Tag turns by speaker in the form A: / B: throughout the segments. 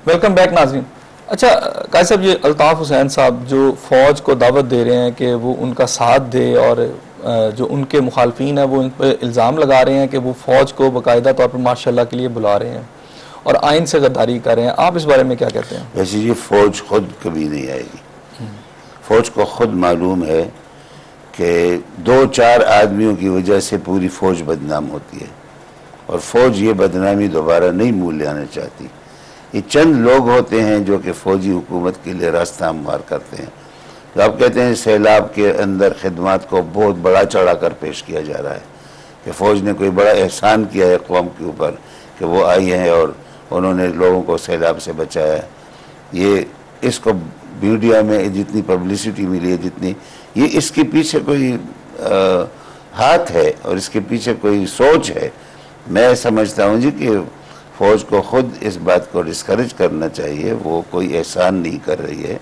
A: Welcome back ناظرین. اچھا قائد صاحب، یہ الطاف حسین صاحب جو فوج کو دعوت دے رہے ہیں کہ وہ ان کا ساتھ دے، اور جو ان کے مخالفین ہیں وہ ان پہ الزام لگا رہے ہیں کہ وہ فوج کو باقاعدہ طور پر ماشاء اللہ کے لیے بلا رہے ہیں اور آئین سے غداری کر رہے ہیں، آپ اس بارے میں کیا کہتے ہیں؟
B: ویسے یہ فوج خود کبھی نہیں آئے گی. فوج کو خود معلوم ہے کہ 2-4 آدمیوں کی وجہ سے پوری فوج بدنام ہوتی ہے، اور فوج یہ بدنامی دوبارہ نہیں مول لانا چاہتی. یہ چند لوگ ہوتے ہیں جو کہ فوجی حکومت کے لیے راستہ ہموار کرتے ہیں. تو آپ کہتے ہیں سیلاب کے اندر خدمات کو بہت بڑا چڑھا کر پیش کیا جا رہا ہے کہ فوج نے کوئی بڑا احسان کیا ہے قوم کے اوپر کہ وہ آئی ہیں اور انہوں نے لوگوں کو سیلاب سے بچایا ہے. یہ اس کو میڈیا میں جتنی پبلسٹی ملی ہے، جتنی یہ اس کے پیچھے کوئی ہاتھ ہے اور اس کے پیچھے کوئی سوچ ہے. میں سمجھتا ہوں جی کہ فوج کو خود اس بات کو ڈسکریج کرنا چاہیے. وہ کوئی احسان نہیں کر رہی ہے،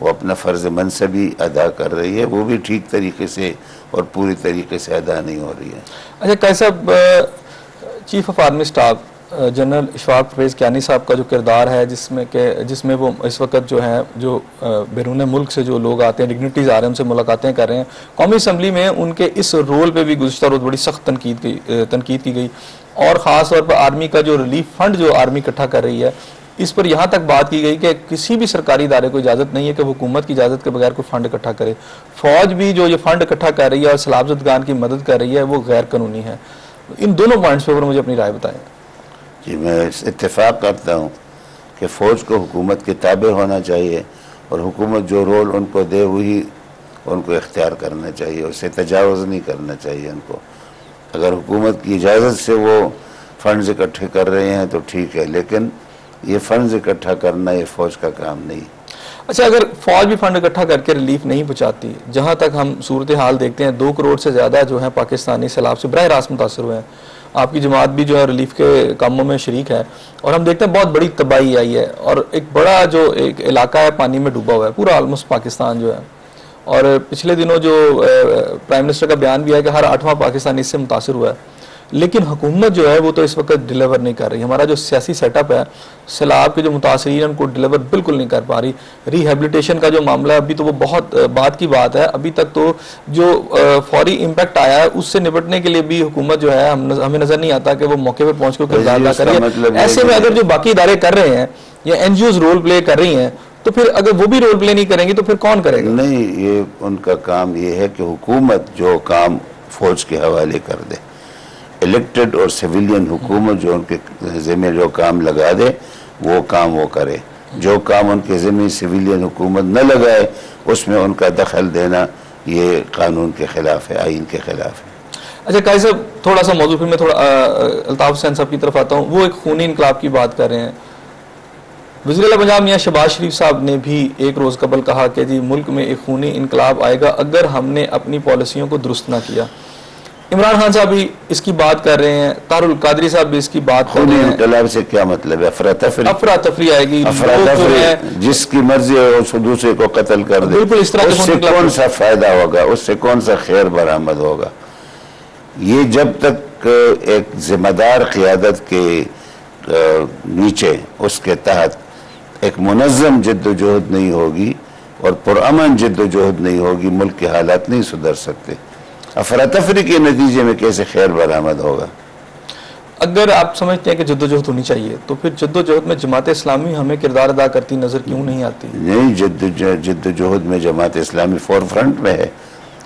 B: وہ اپنا فرض منصبی ادا کر رہی ہے، وہ بھی ٹھیک طریقے سے اور پوری طریقے سے ادا نہیں ہو رہی ہے.
A: اچھا قائد صاحب، chief of army staff general Ashfaq Parvez Kayani صاحب کا جو کردار ہے جس میں وہ اس وقت جو ہیں جو بیرون ملک سے جو لوگ آتے ہیں، ڈگنیٹیز آ رہے ہیں، ان سے ملاقاتیں کر رہے ہیں، قومی اسمبلی میں ان کے اس رول پہ بھی گزشتہ روز بڑی سخت تنقید کی گئی، اور خاص طور پر آرمی کا جو ریلیف فنڈ جو آرمی اکٹھا کر رہی ہے اس پر یہاں تک بات کی گئی کہ کسی بھی سرکاری ادارے کو اجازت نہیں ہے کہ وہ حکومت کی اجازت کے بغیر کوئی فنڈ اکٹھا کرے. فوج بھی جو یہ فنڈ اکٹھا کر رہی ہے اور سیلاب زدگان کی مدد کر رہی ہے وہ غیر قانونی ہے. ان دونوں پوائنٹس پہ مجھے اپنی رائے بتائیں.
B: جی، میں اتفاق کرتا ہوں کہ فوج کو حکومت کے تابع ہونا چاہیے، اور حکومت جو رول ان کو دے وہی ان کو اختیار کرنا چاہیے، اس سے تجاوز نہیں کرنا چاہیے ان کو. اگر حکومت کی اجازت سے وہ فنڈز اکٹھے کر رہے ہیں تو ٹھیک ہے، لیکن یہ فنڈز اکٹھا کرنا یہ فوج کا کام نہیں.
A: اچھا، اگر فوج بھی فنڈ اکٹھا کر کے ریلیف نہیں پہنچاتی، جہاں تک ہم صورتحال دیکھتے ہیں 2 کروڑ سے زیادہ جو ہیں پاکستانی سیلاب سے براہ راست متاثر ہوئے ہیں. آپ کی جماعت بھی جو ہے ریلیف کے کاموں میں شریک ہے، اور ہم دیکھتے ہیں بہت بڑی تباہی آئی ہے، اور ایک بڑا جو ایک علاقہ ہے پانی میں ڈوبا ہوا ہے، پورا آلموسٹ پاکستان جو ہے. اور پچھلے دنوں جو پرائم منسٹر کا بیان بھی ہے کہ ہر 8واں پاکستانی اس سے متاثر ہوا ہے، لیکن حکومت جو ہے وہ تو اس وقت ڈیلیور نہیں کر رہی. ہمارا جو سیاسی سیٹ اپ ہے، سیلاب کے جو متاثرین ہیں ان کو ڈیلیور بالکل نہیں کر پا رہی. ریہیبلیٹیشن کا جو معاملہ ہے ابھی تو وہ بہت بات کی بات ہے، ابھی تک تو جو فوری امپیکٹ آیا ہے اس سے نپٹنے کے لیے بھی حکومت جو ہے ہمیں نظر نہیں آتا کہ وہ موقع پہ پہنچ کے کردار ادا کر رہی ہے. ایسے میں اگر جو باقی ادارے کر رہے ہیں یا NGOs role play کر رہی ہیں تو پھر اگر وہ بھی رول پلے نہیں کریں گی تو پھر کون کرے گا؟
B: نہیں، یہ ان کا کام یہ ہے کہ حکومت جو کام فوج کے حوالے کر دے، الیکٹڈ اور سویلین حکومت جو ان کے ذمہ جو کام لگا دے وہ کام وہ کرے. جو کام ان کے ذمہ سویلین حکومت نہ لگائے اس میں ان کا دخل دینا یہ قانون کے خلاف ہے، آئین کے خلاف ہے.
A: اچھا قائد صاحب، تھوڑا سا موضوع پھر میں تھوڑا الطاف حسین صاحب کی طرف آتا ہوں. وہ ایک خونی انقلاب کی بات کر رہے ہیں. وزیر اعلیٰ پنجاب میاں شہباز شریف صاحب نے بھی ایک روز قبل کہا کہ جی ملک میں ایک خونی انقلاب آئے گا اگر ہم نے اپنی پالیسیوں کو درست نہ کیا. عمران خان صاحب بھی اس کی بات کر رہے ہیں، طاہر القادری صاحب بھی اس کی بات کر رہے ہیں.
B: انقلاب سے کیا مطلب ہے؟
A: افراتفری آئے گی،
B: جس کی مرضی ہے اس دوسرے کو قتل کر دے.
A: بالکل اس طرح
B: اس سے کون سا فائدہ ہوگا؟ اس سے کون سا خیر برآمد ہوگا؟ یہ جب تک ایک ذمہ دار قیادت کے نیچے اس کے تحت ایک منظم جد و جہد نہیں ہوگی اور پرامن جد و جہد نہیں ہوگی، ملک کے حالات نہیں سدھر سکتے. افراتفری کے نتیجے میں کیسے خیر برآمد ہوگا؟
A: اگر آپ سمجھتے ہیں کہ جد و جہد ہونی چاہیے تو پھر جد و جہد میں جماعت اسلامی ہمیں کردار ادا کرتی نظر کیوں نہیں آتی؟
B: نہیں، جد و جہد میں جماعت اسلامی فور فرنٹ میں ہے،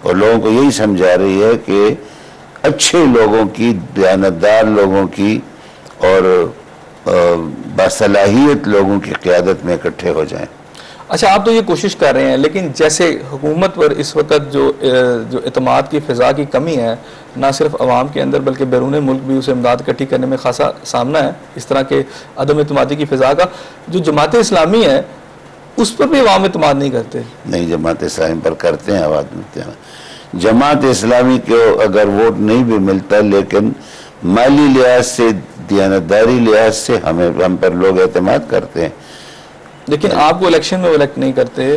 B: اور لوگوں کو یہی سمجھا رہی ہے کہ اچھے لوگوں کی، دیانتدار لوگوں کی اور باصلاحیت لوگوں کی قیادت میں اکٹھے ہو جائیں.
A: اچھا، آپ تو یہ کوشش کر رہے ہیں، لیکن جیسے حکومت پر اس وقت جو اعتماد کی فضا کی کمی ہے، نہ صرف عوام کے اندر بلکہ بیرون ملک بھی اسے امداد اکٹھی کرنے میں خاصا سامنا ہے اس طرح کے عدم اعتمادی کی فضا کا. جو جماعت اسلامی ہے اس پر بھی عوام اعتماد نہیں کرتے.
B: نہیں، جماعت اسلامی پر کرتے ہیں، عوام ملتے ہیں. جماعت اسلامی کو اگر ووٹ نہیں بھی ملتا لیکن مالی لحاظ سے، دیانتداری لحاظ سے ہم پر لوگ اعتماد کرتے ہیں.
A: لیکن آپ کو الیکشن میں الیکٹ نہیں کرتے،